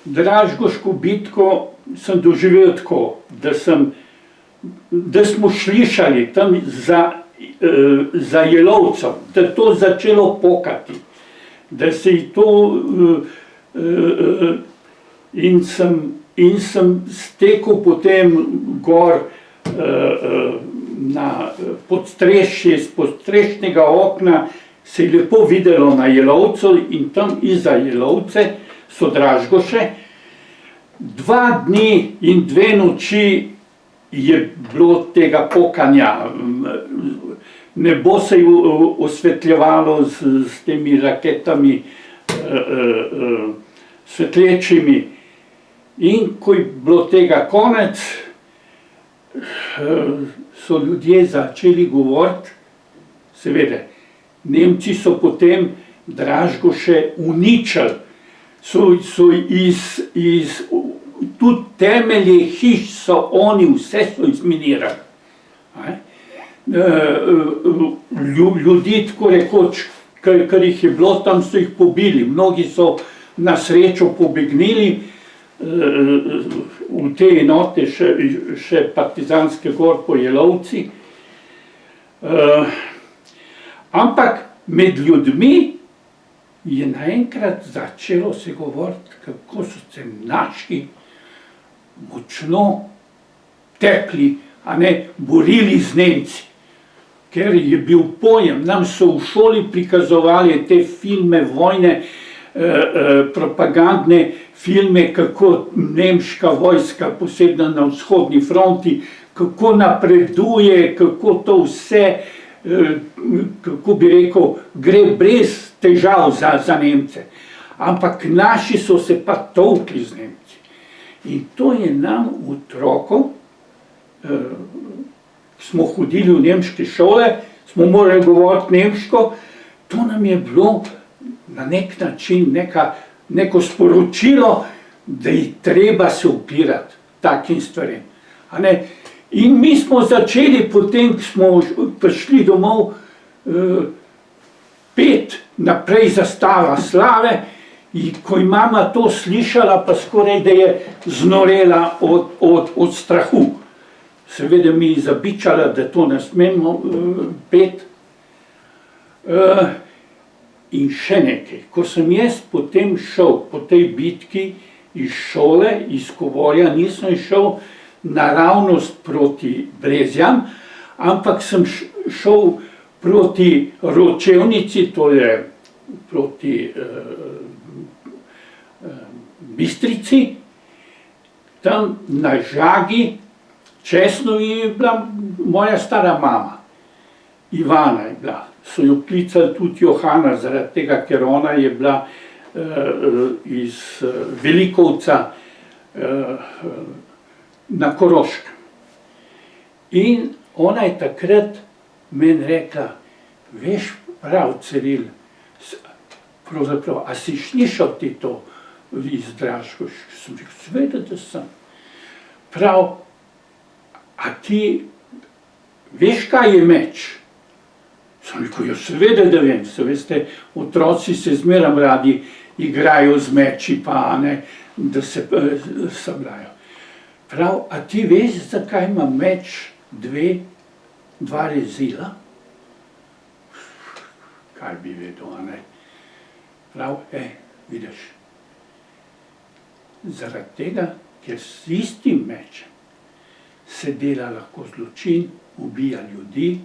Dražgoško bitko sem doživel tako, da smo slišali tam za Jelovcem, da je to začelo pokati, da se je to in sem stekel potem gor na podstrešje, z podstrešnega okna se je lepo videlo na Jelovcu in tam iza Jelovce so Dražgoše. 2 dni in 2 noči je bilo tega pokanja. Nebo se je osvetljevalo s temi raketami svetlečimi. In ko je bilo tega konec, so ljudje začeli govoriti, seveda, Nemci so potem Dražgoše uničili, so tudi temelje hiš so oni, vse so izminirali. Ljudi, tako rekoč, kar jih je bilo, tam so jih pobili, mnogi so na srečo pobegnili v te enote, še partizanske gor po Jelovci. Ampak med ljudmi je naenkrat začelo se govoriti, kako so se naši močno tepli, borili z Nemci. Ker je bil pojem, nam so v šoli prikazovali te filme vojne, propagandne filme, kako nemška vojska, posebno na vzhodni fronti, kako napreduje, kako to vse, kako bi rekel, gre brez težav za Nemce. Ampak naši so se pa tolkli z Nemci. In to je nam otrokom, smo hodili v nemške šole, smo morali govoriti nemško, to nam je bilo na nek način neko sporočilo, da je treba se upirati takim stvarem. In mi smo začeli, potem smo prišli domov, peti naprej Zastava slave, in ko je mama to slišala, pa skoraj da je znorela od strahu. Seveda mi je zabičala, da to ne smemo peti. In še nekaj, ko sem jaz potem šel po tej bitki iz šole, iz Kovorja, nisem šel naravnost proti Brezjam, ampak sem šel proti Ročevnici, to je proti Bistrici, tam na Žagi, Česnovi je bila moja stara mama, Ivana je bila. So jo klicali tudi Johana, zaradi tega, ker ona je bila iz Velikovca na Koroškem. In ona je takrat meni rekla, veš prav, Ciril, pravzaprav, a si slišal ti to iz Dražgoške? Sem rekel, seveda, da sem. Prav, a ti veš, kaj je meč? Sem rekel, seveda, da vem, se veste, otroci se zmeram radi igrajo z meči, pa da se sabljajo. Prav, a ti veš, zakaj ima meč dva rezila? Kaj bi vedel, Prav, vidiš, zaradi tega, ker s istim mečem se dela lahko zločin, ubija ljudi,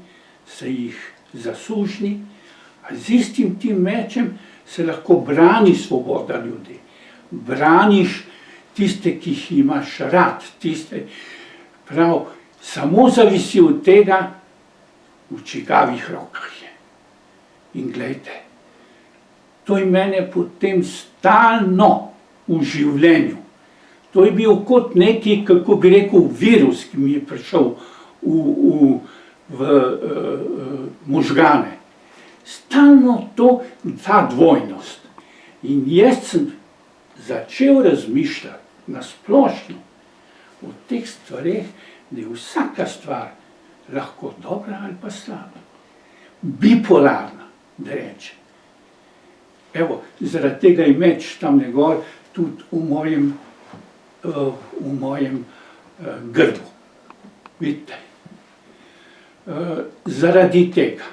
se jih zasužni, a z istim tim mečem se lahko brani svoboda ljudi. Braniš tiste, ki jih imaš rad, tiste, prav, samo zavisi od tega, v čigavih rokah je. In glejte, to je mene potem stalno v življenju. To je bil kot neki, kako bi rekel, virus, ki mi je prišel v možgane. Stalno ta dvojnost. In jaz sem začel razmišljati na splošno o teh stvareh, da je vsaka stvar lahko dobra ali pa slaba. Bipolarna, da reče. Evo, zaradi tega je meč tam gor, tudi v mojem grbu. Vidite. Zaradi tega,